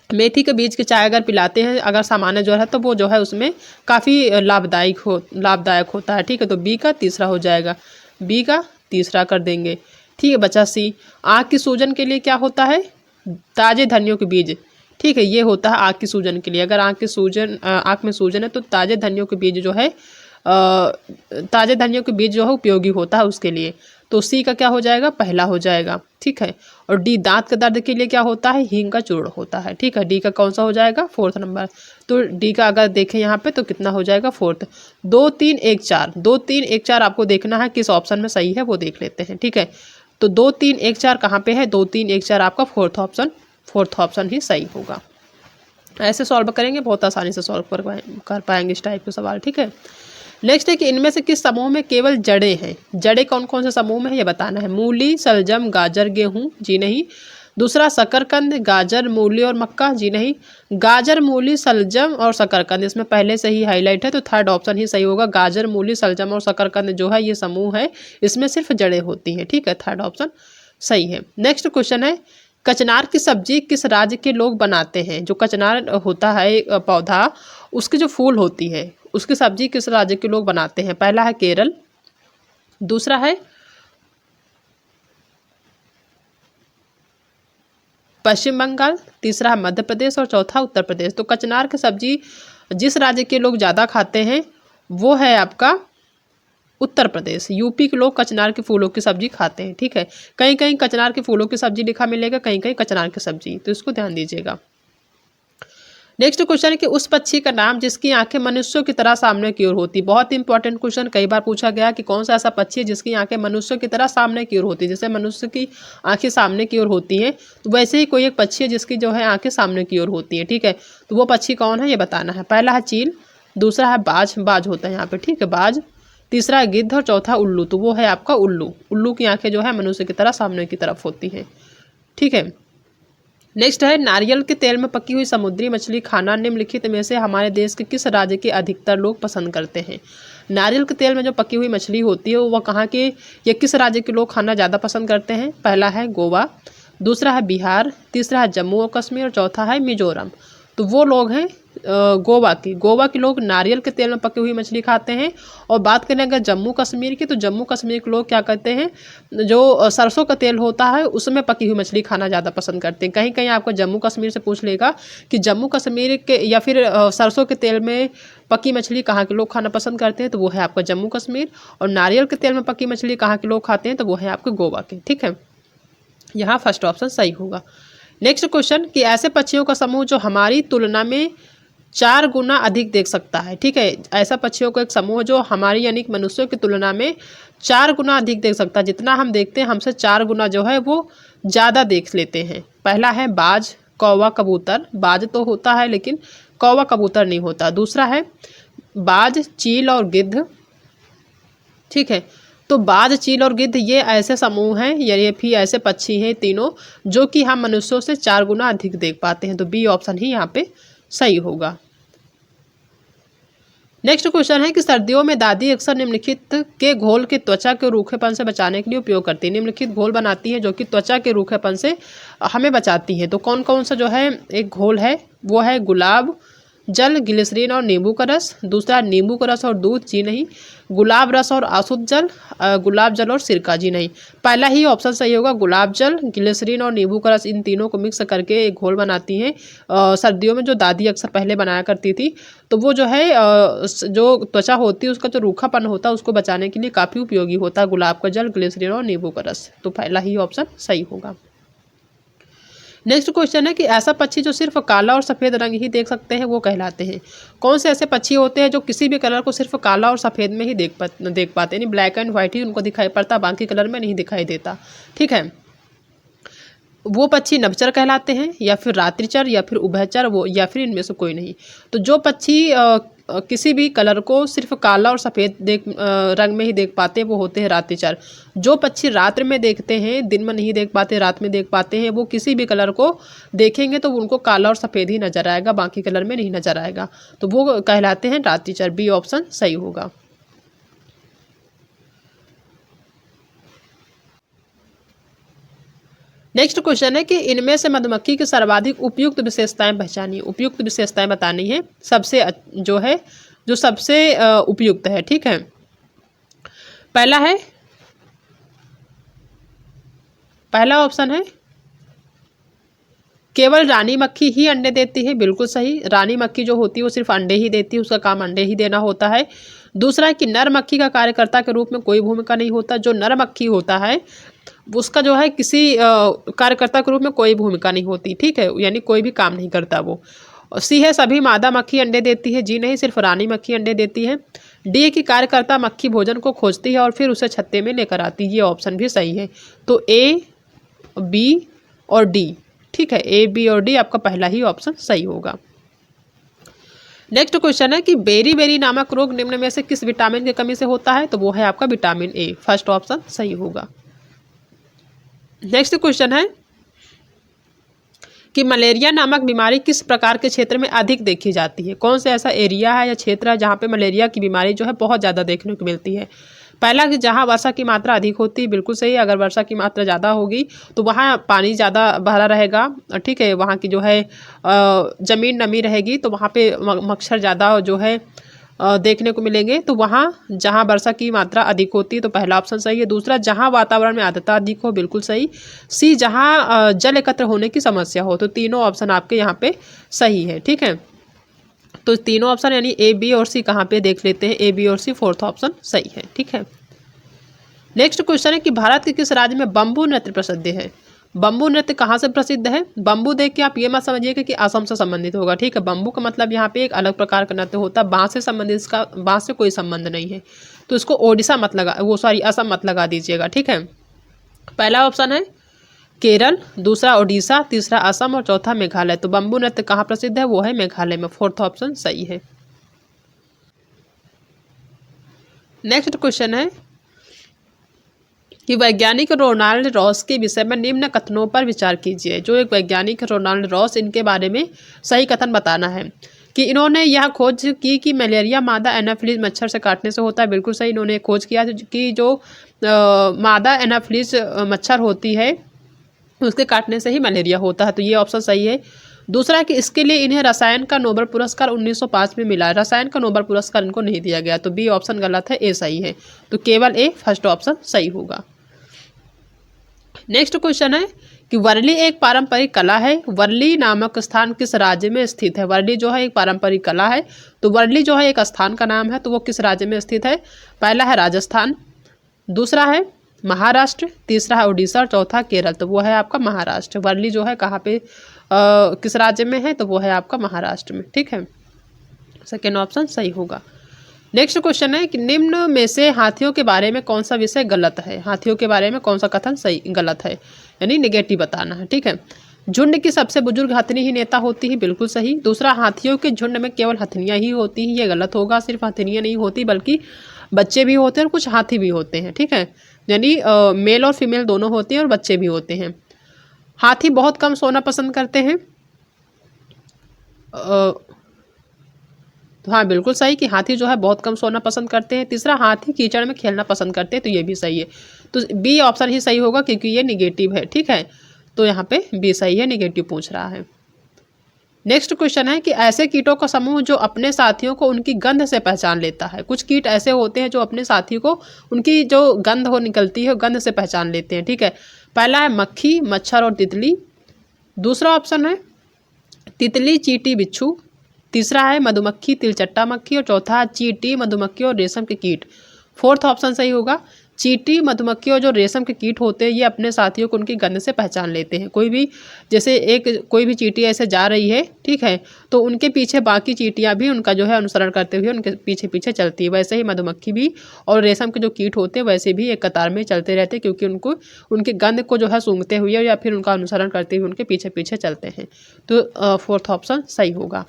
मेथी के बीज की चाय अगर पिलाते हैं अगर सामान्य ज्वर है तो वो जो है उसमें काफ़ी लाभदायक होता है। ठीक है, तो बी का तीसरा हो जाएगा, बी का तीसरा कर देंगे। ठीक है, बचा सी। आँख की सूजन के लिए क्या होता है, ताजे धनियों के बीज। ठीक है, ये होता है आँख की सूजन के लिए। अगर आँख में सूजन है तो ताजे धनियों के बीज जो है ताजे धनियों के बीज जो है उपयोगी होता है उसके लिए। तो सी का क्या हो जाएगा, पहला हो जाएगा। ठीक है, और डी दांत के दर्द के लिए क्या होता है, हींग का चूर्ण होता है। ठीक है, डी का कौन सा हो जाएगा, 4th नंबर। तो डी का अगर देखें यहाँ पे तो कितना हो जाएगा, 4th। 2 3 1 4, 2 3 1 4 आपको देखना है किस ऑप्शन में सही है वो देख लेते हैं। ठीक है, तो 2 3 1 4 कहाँ पे है, 2 3 1 4 आपका 4th ऑप्शन ही सही होगा। ऐसे सॉल्व करेंगे बहुत आसानी से सॉल्व कर पाएंगे इस टाइप के सवाल। ठीक है, नेक्स्ट है कि इनमें से किस समूह में केवल जड़ें हैं। जड़ें कौन कौन से समूह में है ये बताना है। मूली, सलजम, गाजर, गेहूं। जी नहीं। दूसरा शकरकंद, गाजर, मूली और मक्का। जी नहीं। गाजर, मूली, सलजम और शकरकंद इसमें पहले से ही हाईलाइट है तो 3rd ऑप्शन ही सही होगा। गाजर, मूली, सलजम और शकरकंद जो है ये समूह है, इसमें सिर्फ जड़ें होती हैं। ठीक है, 3rd ऑप्शन सही है। नेक्स्ट क्वेश्चन है, कचनार की सब्जी किस राज्य के लोग बनाते हैं। जो कचनार होता है पौधा, उसकी जो फूल होती है उसकी सब्जी किस राज्य के लोग बनाते हैं। पहला है केरल, दूसरा है पश्चिम बंगाल, तीसरा है मध्य प्रदेश और चौथा उत्तर प्रदेश। तो कचनार की सब्जी जिस राज्य के लोग ज़्यादा खाते हैं वो है आपका उत्तर प्रदेश। यूपी के लोग कचनार के फूलों की सब्जी खाते हैं, ठीक है। कहीं कहीं कचनार के फूलों की सब्जी लिखा मिलेगा, कहीं कहीं कचनार की सब्जी, तो इसको ध्यान दीजिएगा। नेक्स्ट क्वेश्चन है कि उस पक्षी का नाम जिसकी आंखें मनुष्यों की तरह सामने की ओर होती। बहुत इंपॉर्टेंट क्वेश्चन, कई बार पूछा गया कि कौन सा ऐसा पक्षी है जिसकी आंखें मनुष्यों की तरह सामने की ओर होती है। जैसे मनुष्य की आंखें सामने की ओर होती हैं, तो वैसे ही कोई एक पक्षी है जिसकी जो है आंखें सामने की ओर होती है, ठीक है। तो वो पक्षी कौन है ये बताना है। पहला है चील, दूसरा है बाज, बाज होता है यहाँ पे, ठीक है, बाज, तीसरा है गिद्ध और चौथा उल्लू। तो वो है आपका उल्लू। उल्लू की आंखें जो है मनुष्य की तरह सामने की तरफ होती हैं, ठीक है। नेक्स्ट है नारियल के तेल में पकी हुई समुद्री मछली खाना निम्नलिखित में से हमारे देश के किस राज्य के अधिकतर लोग पसंद करते हैं। नारियल के तेल में जो पकी हुई मछली होती है वो कहाँ के या किस राज्य के लोग खाना ज़्यादा पसंद करते हैं। पहला है गोवा, दूसरा है बिहार, तीसरा है जम्मू और कश्मीर और चौथा है मिजोरम। तो वो लोग हैं गोवा के लोग नारियल के तेल में पकी हुई मछली खाते हैं। और बात करें अगर जम्मू कश्मीर की, तो जम्मू कश्मीर के लोग क्या करते हैं, जो सरसों का तेल होता है उसमें पकी हुई मछली खाना ज़्यादा पसंद करते हैं। कहीं कहीं आपको जम्मू कश्मीर से पूछ लेगा कि जम्मू कश्मीर के या फिर सरसों के तेल में पकी मछली कहाँ के लोग खाना पसंद करते हैं, तो वो है आपका जम्मू कश्मीर। और नारियल के तेल में पकी मछली कहाँ के लोग खाते हैं, तो वो है आपके गोवा के, ठीक है। यहाँ फर्स्ट ऑप्शन सही होगा। नेक्स्ट क्वेश्चन कि ऐसे पक्षियों का समूह जो हमारी तुलना में 4 गुना अधिक देख सकता है, ठीक है। ऐसा पक्षियों का एक समूह जो हमारी यानी कि मनुष्यों की तुलना में 4 गुना अधिक देख सकता है। जितना हम देखते हैं हमसे 4 गुना जो है वो ज़्यादा देख लेते हैं। पहला है बाज, कौवा, कबूतर। बाज तो होता है लेकिन कौवा कबूतर नहीं होता। दूसरा है बाज, चील और गिद्ध, ठीक है। तो बाज, चील और गिद्ध ये ऐसे समूह हैं या ये भी ऐसे पक्षी हैं तीनों जो कि हम मनुष्यों से 4 गुना अधिक देख पाते हैं। तो बी ऑप्शन ही यहाँ पे सही होगा। नेक्स्ट क्वेश्चन है कि सर्दियों में दादी अक्सर निम्नलिखित के घोल के त्वचा के रूखेपन से बचाने के लिए उपयोग करती है। निम्नलिखित घोल बनाती है जो कि त्वचा के रूखेपन से हमें बचाती है। तो कौन कौन सा जो है एक घोल है वो है गुलाब जल, ग्लिसरीन और नींबू का रस। दूसरा नींबू का रस और दूध, जी नहीं। गुलाब रस और आसुत जल, गुलाब जल और सिरका, जी नहीं। पहला ही ऑप्शन सही होगा, गुलाब जल, ग्लिसरीन और नींबू का रस, इन तीनों को मिक्स करके एक घोल बनाती हैं। सर्दियों में जो दादी अक्सर पहले बनाया करती थी, तो वो जो है जो त्वचा होती है उसका जो रूखापन होता है उसको बचाने के लिए काफ़ी उपयोगी होता है गुलाब का जल, ग्लिसरीन और नींबू का रस। तो पहला ही ऑप्शन सही होगा। नेक्स्ट क्वेश्चन है कि ऐसा पक्षी जो सिर्फ काला और सफ़ेद रंग ही देख सकते हैं वो कहलाते हैं। कौन से ऐसे पक्षी होते हैं जो किसी भी कलर को सिर्फ काला और सफ़ेद में ही देख पाते हैं, यानी ब्लैक एंड वाइट ही उनको दिखाई पड़ता, बाकी कलर में नहीं दिखाई देता, ठीक है। वो पक्षी नभचर कहलाते हैं या फिर रात्रिचर या फिर उभयचर, वो या फिर इनमें से कोई नहीं। तो जो पक्षी किसी भी कलर को सिर्फ काला और सफ़ेद रंग में ही देख पाते हैं वो होते हैं रात्रिचर। जो पक्षी रात्र में देखते हैं, दिन में नहीं देख पाते, रात में देख पाते हैं, वो किसी भी कलर को देखेंगे तो उनको काला और सफ़ेद ही नजर आएगा, बाकी कलर में नहीं नजर आएगा। तो वो कहलाते हैं रात्रिचर। बी ऑप्शन सही होगा। नेक्स्ट क्वेश्चन है कि इनमें से मधुमक्खी की सर्वाधिक उपयुक्त विशेषताएं पहचानिए। उपयुक्त विशेषताएं बतानी है, सबसे जो है जो सबसे उपयुक्त है, ठीक है। पहला ऑप्शन है केवल रानी मक्खी ही अंडे देती है, बिल्कुल सही। रानी मक्खी जो होती है वो सिर्फ अंडे ही देती है, उसका काम अंडे ही देना होता है। दूसरा है कि नर मक्खी का कार्यकर्ता के रूप में कोई भूमिका नहीं होता। जो नर मक्खी होता है उसका जो है किसी कार्यकर्ता के रूप में कोई भूमिका नहीं होती, ठीक है, यानी कोई भी काम नहीं करता वो। सी है सभी मादा मक्खी अंडे देती है, जी नहीं, सिर्फ रानी मक्खी अंडे देती है। डी की कार्यकर्ता मक्खी भोजन को खोजती है और फिर उसे छत्ते में लेकर आती है, ये ऑप्शन भी सही है। तो ए, बी और डी, ठीक है, ए, बी और डी आपका पहला ही ऑप्शन सही होगा। नेक्स्ट क्वेश्चन है कि बेरी बेरी नामक रोग निम्न में से किस विटामिन की कमी से होता है, तो वो है आपका विटामिन ए, फर्स्ट ऑप्शन सही होगा। नेक्स्ट क्वेश्चन है कि मलेरिया नामक बीमारी किस प्रकार के क्षेत्र में अधिक देखी जाती है। कौन सा ऐसा एरिया है या क्षेत्र है जहाँ पे मलेरिया की बीमारी जो है बहुत ज़्यादा देखने को मिलती है। पहला कि जहाँ वर्षा की मात्रा अधिक होती है, बिल्कुल सही। अगर वर्षा की मात्रा ज़्यादा होगी तो वहाँ पानी ज़्यादा भरा रहेगा, ठीक है, वहाँ की जो है ज़मीन नमी रहेगी तो वहाँ पे मच्छर ज़्यादा जो है देखने को मिलेंगे। तो वहाँ जहाँ वर्षा की मात्रा अधिक होती है, तो पहला ऑप्शन सही है। दूसरा, जहाँ वातावरण में आर्द्रता अधिक हो, बिल्कुल सही। सी, जहाँ जल एकत्र होने की समस्या हो। तो तीनों ऑप्शन आपके यहाँ पे सही है, ठीक है। तो तीनों ऑप्शन यानी ए, बी और सी कहाँ पे देख लेते हैं, ए, बी और सी, फोर्थ ऑप्शन सही है, ठीक है। नेक्स्ट क्वेश्चन है कि भारत के किस राज्य में बम्बू नृत्य प्रसिद्ध है। बम्बू नृत्य कहाँ से प्रसिद्ध है। बम्बू देख के आप ये मत समझिएगा कि असम से संबंधित होगा, ठीक है। बम्बू का मतलब यहाँ पे एक अलग प्रकार का नृत्य होता है, बांस से संबंधित, इसका बांस से कोई संबंध नहीं है। तो इसको ओडिशा मत लगा, वो सॉरी असम मत लगा दीजिएगा, ठीक है। पहला ऑप्शन है केरल, दूसरा ओडिशा, तीसरा असम और चौथा मेघालय। तो बम्बू नृत्य कहाँ प्रसिद्ध है, वो है मेघालय में, फोर्थ ऑप्शन सही है। नेक्स्ट क्वेश्चन है कि वैज्ञानिक रोनाल्ड रॉस के विषय में निम्न कथनों पर विचार कीजिए। जो एक वैज्ञानिक रोनाल्ड रॉस, इनके बारे में सही कथन बताना है कि इन्होंने यह खोज की कि मलेरिया मादा एनाफिलीज मच्छर से काटने से होता है, बिल्कुल सही। इन्होंने खोज किया कि जो मादा एनाफिलीज मच्छर होती है उसके काटने से ही मलेरिया होता है, तो ये ऑप्शन सही है। दूसरा कि इसके लिए इन्हें रसायन का नोबेल पुरस्कार 1905 में मिला। रसायन का नोबेल पुरस्कार इनको नहीं दिया गया, तो बी ऑप्शन गलत है, ए सही है। तो केवल ए, फर्स्ट ऑप्शन सही होगा। नेक्स्ट क्वेश्चन है कि वर्ली एक पारंपरिक कला है। वर्ली नामक स्थान किस राज्य में स्थित है। वर्ली जो है एक पारंपरिक कला है, तो वर्ली जो है एक स्थान का नाम है, तो वो किस राज्य में स्थित है। पहला है राजस्थान, दूसरा है महाराष्ट्र, तीसरा है उड़ीसा और चौथा केरल। तो वो है आपका महाराष्ट्र। वर्ली जो है कहाँ पे किस राज्य में है, तो वो है आपका महाराष्ट्र में, ठीक है। सेकेंड ऑप्शन सही होगा। नेक्स्ट क्वेश्चन है कि निम्न में से हाथियों के बारे में कौन सा विषय गलत है। हाथियों के बारे में कौन सा कथन सही गलत है, यानी निगेटिव बताना है, ठीक है। झुंड की सबसे बुजुर्ग हथनी ही नेता होती है, बिल्कुल सही। दूसरा, हाथियों के झुंड में केवल हथनियां ही होती है, ये गलत होगा। सिर्फ हथनियां नहीं होती, बल्कि बच्चे भी होते हैं और कुछ हाथी भी होते हैं, ठीक है। यानी मेल और फीमेल दोनों होते हैं और बच्चे भी होते हैं। हाथी बहुत कम सोना पसंद करते हैं। तो हाँ, बिल्कुल सही कि हाथी जो है बहुत कम सोना पसंद करते हैं। तीसरा, हाथी कीचड़ में खेलना पसंद करते हैं, तो ये भी सही है। तो बी ऑप्शन ही सही होगा क्योंकि ये निगेटिव है, ठीक है। तो यहाँ पे बी सही है, निगेटिव पूछ रहा है। नेक्स्ट क्वेश्चन है कि ऐसे कीटों का समूह जो अपने साथियों को उनकी गंध से पहचान लेता है। कुछ कीट ऐसे होते हैं जो अपने साथी को उनकी जो गंध हो निकलती है गंध से पहचान लेते हैं, ठीक है। पहला है मक्खी, मच्छर और तितली। दूसरा ऑप्शन है तितली, चींटी, बिच्छू। तीसरा है मधुमक्खी, तिलचट्टा मक्खी और चौथा चींटी, मधुमक्खी और रेशम के कीट। फोर्थ ऑप्शन सही होगा। चींटी, मधुमक्खी और जो रेशम के कीट होते हैं ये अपने साथियों को उनकी गंध से पहचान लेते हैं। कोई भी जैसे कोई भी चींटी ऐसे जा रही है, ठीक है, तो उनके पीछे बाकी चींटियां भी उनका जो है अनुसरण करते हुए उनके पीछे पीछे चलती है। वैसे ही मधुमक्खी भी और रेशम के जो कीट होते हैं वैसे भी एक कतार में चलते रहते हैं, क्योंकि उनको उनके गंध को जो है सूंघते हुए या फिर उनका अनुसरण करते हुए उनके पीछे पीछे चलते हैं। तो फोर्थ ऑप्शन सही होगा।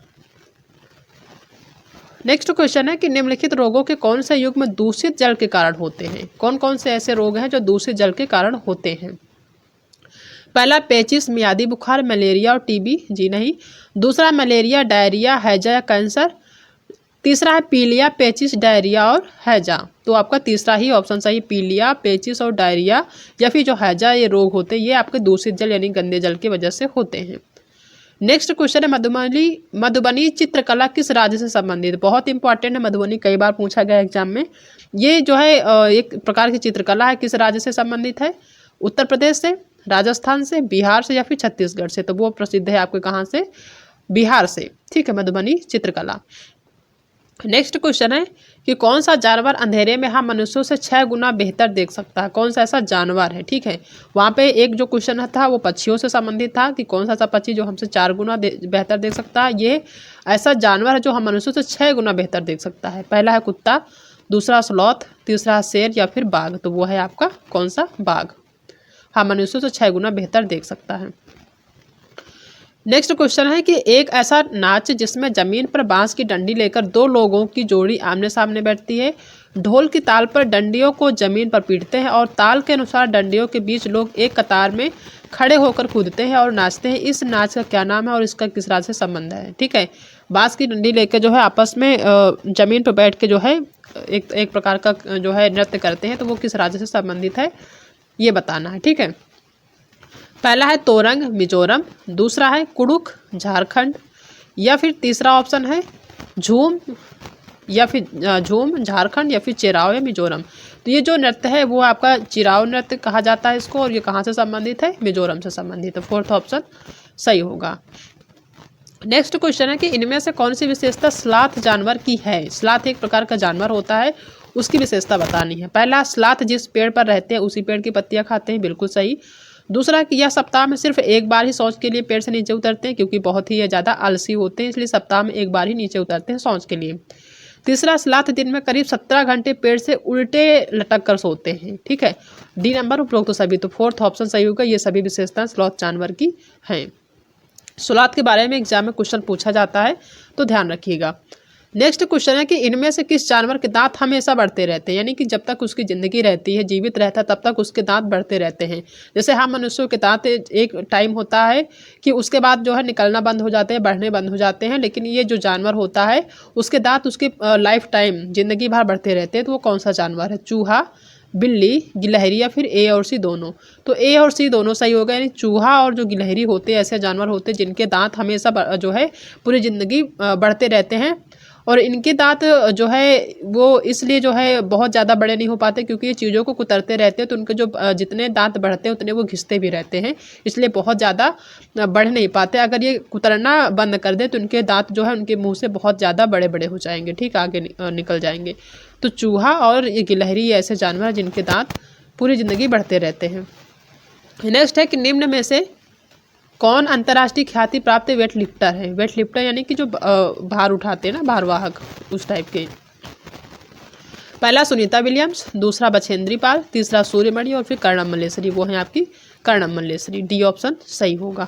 नेक्स्ट क्वेश्चन है कि निम्नलिखित रोगों के कौन से युग में दूषित जल के कारण होते हैं। कौन कौन से ऐसे रोग हैं जो दूषित जल के कारण होते हैं। पहला, पेचिस, मियादी बुखार, मलेरिया और टीबी, जी नहीं। दूसरा, मलेरिया, डायरिया, हैजा या कैंसर। तीसरा है पीलिया, पेचिस, डायरिया और हैजा। तो आपका तीसरा ही ऑप्शन सही, पीलिया, पेचिस और डायरिया या फिर जो हैजा ये रोग होते हैं ये आपके दूषित जल यानी गंदे जल की वजह से होते हैं। नेक्स्ट क्वेश्चन है मधुबनी चित्रकला किस राज्य से संबंधित। बहुत इंपॉर्टेंट है, मधुबनी कई बार पूछा गया एग्जाम में। ये जो है एक प्रकार की चित्रकला है, किस राज्य से संबंधित है। उत्तर प्रदेश से, राजस्थान से, बिहार से या फिर छत्तीसगढ़ से। तो वो प्रसिद्ध है आपके कहाँ से, बिहार से, ठीक है, मधुबनी चित्रकला। नेक्स्ट क्वेश्चन है कि कौन सा जानवर अंधेरे में हम मनुष्यों से 6 गुना बेहतर देख सकता है। कौन सा ऐसा जानवर है, ठीक है। वहाँ पे एक जो क्वेश्चन था वो पक्षियों से संबंधित था कि कौन सा ऐसा पक्षी जो हमसे 4 गुना बेहतर देख सकता है। ये ऐसा जानवर है जो हम मनुष्यों से 6 गुना बेहतर देख सकता है। पहला है कुत्ता, दूसरा स्लॉथ, तीसरा शेर या फिर बाघ। तो वो है आपका कौन सा, बाघ। हम मनुष्यों से 6 गुना बेहतर देख सकता है। नेक्स्ट क्वेश्चन है कि एक ऐसा नाच जिसमें जमीन पर बांस की डंडी लेकर 2 लोगों की जोड़ी आमने सामने बैठती है, ढोल की ताल पर डंडियों को जमीन पर पीटते हैं और ताल के अनुसार डंडियों के बीच लोग एक कतार में खड़े होकर कूदते हैं और नाचते हैं। इस नाच का क्या नाम है और इसका किस राज्य से संबंध है, ठीक है। बांस की डंडी लेकर जो है आपस में जमीन पर बैठ के जो है एक प्रकार का जो है नृत्य करते हैं, तो वो किस राज्य से संबंधित है ये बताना है, ठीक है। पहला है तोरंग, मिजोरम। दूसरा है कुडुख, झारखंड। या फिर तीसरा ऑप्शन है झूम या फिर झूम झारखंड या फिर चिराव या मिजोरम। तो ये जो नृत्य है वो आपका चिराव नृत्य कहा जाता है इसको, और ये कहाँ से संबंधित है, मिजोरम से संबंधित है। फोर्थ ऑप्शन सही होगा। नेक्स्ट क्वेश्चन है कि इनमें से कौन सी विशेषता स्लॉथ जानवर की है। स्लॉथ एक प्रकार का जानवर होता है, उसकी विशेषता बतानी है। पहला, स्लॉथ जिस पेड़ पर रहते हैं उसी पेड़ की पत्तियां खाते हैं, बिल्कुल सही। दूसरा कि यह सप्ताह में सिर्फ एक बार ही शौच के लिए पेड़ से नीचे उतरते हैं, क्योंकि बहुत ही ज़्यादा आलसी होते हैं, इसलिए सप्ताह में एक बार ही नीचे उतरते हैं शौच के लिए। तीसरा, स्लॉथ दिन में करीब 17 घंटे पेड़ से उल्टे लटक कर सोते हैं, ठीक है। डी नंबर उपरोक्त तो सभी, तो फोर्थ ऑप्शन सही होगा। ये सभी विशेषताएं स्लॉथ जानवर की हैं। स्लॉथ के बारे में एग्जाम में क्वेश्चन पूछा जाता है, तो ध्यान रखिएगा। नेक्स्ट क्वेश्चन है कि इनमें से किस जानवर के दांत हमेशा बढ़ते रहते हैं, यानी कि जब तक उसकी ज़िंदगी रहती है, जीवित रहता है, तब तक उसके दांत बढ़ते रहते हैं। जैसे हम मनुष्यों के दांत एक टाइम होता है कि उसके बाद जो है निकलना बंद हो जाते हैं, बढ़ने बंद हो जाते हैं, लेकिन ये जो जानवर होता है उसके दांत उसके लाइफ टाइम ज़िंदगी भर बढ़ते रहते हैं। तो वो कौन सा जानवर है? चूहा, बिल्ली, गिलहरी या फिर ए और सी दोनों। तो ए और सी दोनों सही होगा, यानी चूहा और जो गिलहरी होते हैं ऐसे जानवर होते हैं जिनके दांत हमेशा जो है पूरी ज़िंदगी बढ़ते रहते हैं। और इनके दांत जो है वो इसलिए जो है बहुत ज़्यादा बड़े नहीं हो पाते, क्योंकि ये चीज़ों को कुतरते रहते हैं, तो उनके जो जितने दांत बढ़ते हैं उतने वो घिसते भी रहते हैं, इसलिए बहुत ज़्यादा बढ़ नहीं पाते। अगर ये कुतरना बंद कर दे तो उनके दांत जो है उनके मुंह से बहुत ज़्यादा बड़े बड़े हो जाएंगे, ठीक, आगे निकल जाएंगे। तो चूहा और ये गिलहरी ये ऐसे जानवर हैं जिनके दांत पूरी ज़िंदगी बढ़ते रहते हैं। नेक्स्ट है कि निम्न में से कौन अंतर्राष्ट्रीय ख्याति प्राप्त वेट लिफ्टर है। वेट लिफ्टर यानी कि जो भार उठाते हैं ना, भारवाहक, उस टाइप के। पहला सुनीता विलियम्स, दूसरा बछेंद्री पाल, तीसरा सूर्यमणि और फिर कर्णम मल्लेश्वरी। वो है आपकी कर्णम मल्लेश्वरी। डी ऑप्शन सही होगा।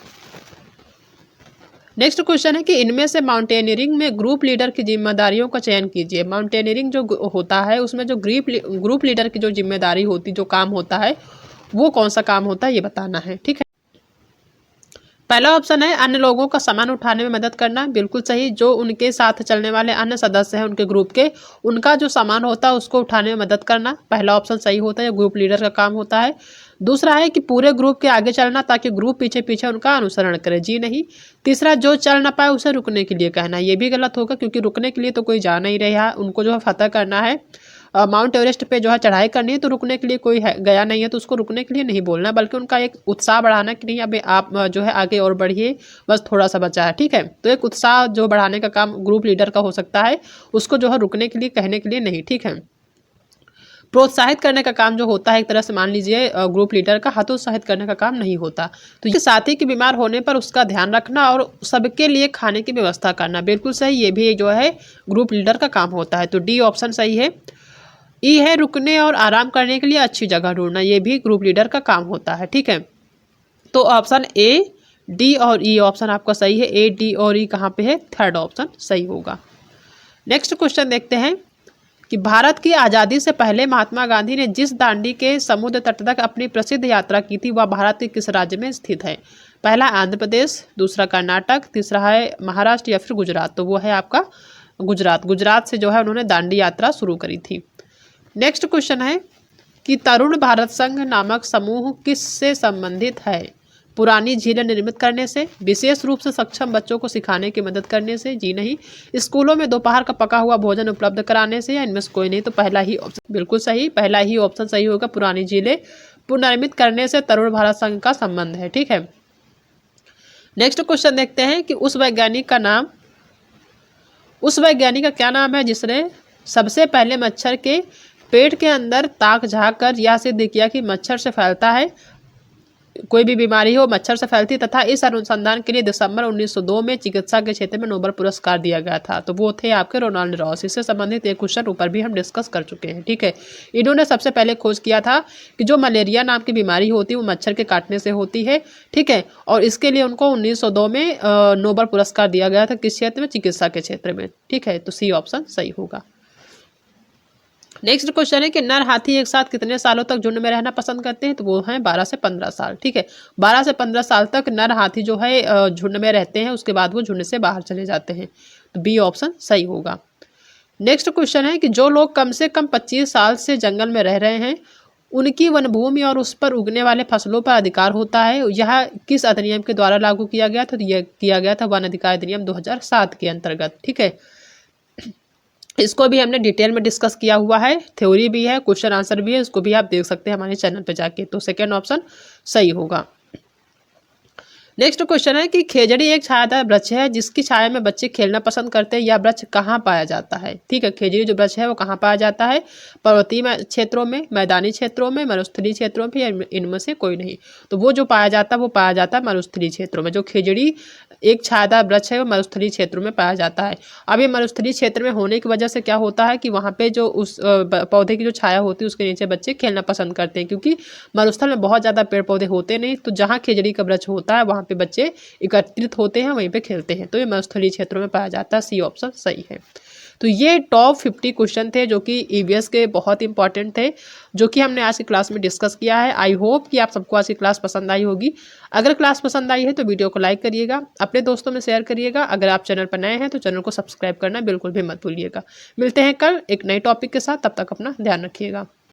नेक्स्ट क्वेश्चन है कि इनमें से माउंटेनियरिंग में ग्रुप लीडर की जिम्मेदारियों का चयन कीजिए। माउंटेनियरिंग जो होता है उसमें जो ग्रुप लीडर की जो जिम्मेदारी होती, जो काम होता है, वो कौन सा काम होता है ये बताना है, ठीक है। पहला ऑप्शन है अन्य लोगों का सामान उठाने में मदद करना, बिल्कुल सही। जो उनके साथ चलने वाले अन्य सदस्य हैं उनके ग्रुप के, उनका जो सामान होता है उसको उठाने में मदद करना, पहला ऑप्शन सही होता है, ग्रुप लीडर का काम होता है। दूसरा है कि पूरे ग्रुप के आगे चलना ताकि ग्रुप पीछे पीछे उनका अनुसरण करे, जी नहीं। तीसरा, जो चल ना पाए उसे रुकने के लिए कहना, ये भी गलत होगा, क्योंकि रुकने के लिए तो कोई जा नहीं रहा, उनको जो है फतह करना है। माउंट एवरेस्ट पे जो है चढ़ाई करनी है, तो रुकने के लिए कोई गया नहीं है, तो उसको रुकने के लिए नहीं बोलना, बल्कि उनका एक उत्साह बढ़ाना कि नहीं अभी आप जो है आगे और बढ़िए, बस थोड़ा सा बचा है, ठीक है। तो एक उत्साह जो बढ़ाने का काम ग्रुप लीडर का हो सकता है, उसको जो है रुकने के लिए कहने के लिए नहीं, ठीक है। प्रोत्साहित करने का काम जो होता है एक तरह से मान लीजिए ग्रुप लीडर का, हतोत्साहित करने का काम नहीं होता। तो ये साथी के बीमार होने पर उसका ध्यान रखना और सबके लिए खाने की व्यवस्था करना, बिल्कुल सही, ये भी जो है ग्रुप लीडर का काम होता है। तो डी ऑप्शन सही है। ई है रुकने और आराम करने के लिए अच्छी जगह ढूंढना, ये भी ग्रुप लीडर का काम होता है, ठीक है। तो ऑप्शन ए, डी और ई ऑप्शन आपका सही है। ए, डी और ई कहाँ पे है? थर्ड ऑप्शन सही होगा। नेक्स्ट क्वेश्चन देखते हैं कि भारत की आज़ादी से पहले महात्मा गांधी ने जिस दांडी के समुद्र तट तक अपनी प्रसिद्ध यात्रा की थी वह भारत के किस राज्य में स्थित है? पहला आंध्र प्रदेश, दूसरा कर्नाटक, तीसरा है महाराष्ट्र या फिर गुजरात। तो वो है आपका गुजरात। गुजरात से जो है उन्होंने दांडी यात्रा शुरू करी थी। नेक्स्ट क्वेश्चन है कि तरुण भारत संघ नामक समूह किससे संबंधित है? पुरानी झीलें निर्मित करने से, विशेष रूप से सक्षम बच्चों को सिखाने की मदद करने से, जी नहीं। स्कूलों में दोपहर का पका हुआ भोजन उपलब्ध कराने से, या इनमें से कोई नहीं। तो पहला ही ऑप्शन बिल्कुल सही, पहला ही ऑप्शन सही होगा। पुरानी झीलें पुनर्निर्मित करने से तरुण भारत संघ का संबंध है, ठीक है। नेक्स्ट क्वेश्चन देखते हैं कि उस वैज्ञानिक का क्या नाम है जिसने सबसे पहले मच्छर के पेट के अंदर ताक झाँक कर यह सिद्ध किया कि मच्छर से फैलता है, कोई भी बीमारी हो मच्छर से फैलती, तथा इस अनुसंधान के लिए दिसंबर 1902 में चिकित्सा के क्षेत्र में नोबेल पुरस्कार दिया गया था। तो वो थे आपके रोनाल्ड रॉस। इससे संबंधित एक क्वेश्चन ऊपर भी हम डिस्कस कर चुके हैं, ठीक है। इन्होंने सबसे पहले खोज किया था कि जो मलेरिया नाम की बीमारी होती है वो मच्छर के काटने से होती है, ठीक है। और इसके लिए उनको 1902 में नोबेल पुरस्कार दिया गया था, किस क्षेत्र में? चिकित्सा के क्षेत्र में, ठीक है। तो सी ऑप्शन सही होगा। नेक्स्ट क्वेश्चन है कि नर हाथी एक साथ कितने सालों तक झुंड में रहना पसंद करते हैं? तो वो हैं 12 से 15 साल, ठीक है। 12 से 15 साल तक नर हाथी जो है झुंड में रहते हैं, उसके बाद वो झुंड से बाहर चले जाते हैं। तो बी ऑप्शन सही होगा। नेक्स्ट क्वेश्चन है कि जो लोग कम से कम 25 साल से जंगल में रह रहे हैं उनकी वनभूमि और उस पर उगने वाले फसलों पर अधिकार होता है, यह किस अधिनियम के द्वारा लागू किया गया था? तो यह किया गया था वन अधिकार अधिनियम 2007 के अंतर्गत, ठीक है। इसको भी हमने डिटेल में डिस्कस किया हुआ है, थ्योरी भी है, क्वेश्चन आंसर भी है, इसको भी आप देख सकते हैं हमारे चैनल पे जाके। तो सेकेंड ऑप्शन सही होगा। नेक्स्ट क्वेश्चन है कि खेजड़ी एक छायादार वृक्ष है जिसकी छाया में बच्चे खेलना पसंद करते हैं, यह वृक्ष कहाँ पाया जाता है। ठीक है, खेजड़ी जो वृक्ष है वो कहाँ पाया जाता है, पर्वतीय क्षेत्रों में, मैदानी क्षेत्रों में, मरुस्थलीय क्षेत्रों में, या इनमें से कोई नहीं। तो वो जो पाया जाता है वो पाया जाता है मरुस्थलीय क्षेत्रों में। जो खेजड़ी एक छायादार वृक्ष है वो मरुस्थलीय क्षेत्रों में पाया जाता है। अब ये मरुस्थलीय क्षेत्र में होने की वजह से क्या होता है कि वहाँ पे जो उस पौधे की जो छाया होती है उसके नीचे बच्चे खेलना पसंद करते हैं, क्योंकि मरुस्थल में बहुत ज़्यादा पेड़ पौधे होते नहीं। तो जहाँ खेजड़ी का वृक्ष होता है वहाँ पे बच्चे एकत्रित होते हैं, वहीं पे खेलते हैं। तो ये मरुस्थलीय क्षेत्रों में पाया जाता है। सी ऑप्शन सही है। तो ये टॉप 50 क्वेश्चन थे जो कि ईवीएस के बहुत इंपॉर्टेंट थे, जो कि हमने आज की क्लास में डिस्कस किया है। आई होप कि आप सबको आज की क्लास पसंद आई होगी। अगर क्लास पसंद आई है तो वीडियो को लाइक करिएगा, अपने दोस्तों में शेयर करिएगा। अगर आप चैनल पर नए हैं तो चैनल को सब्सक्राइब करना बिल्कुल भी मत भूलिएगा। मिलते हैं कल एक नए टॉपिक के साथ, तब तक अपना ध्यान रखिएगा।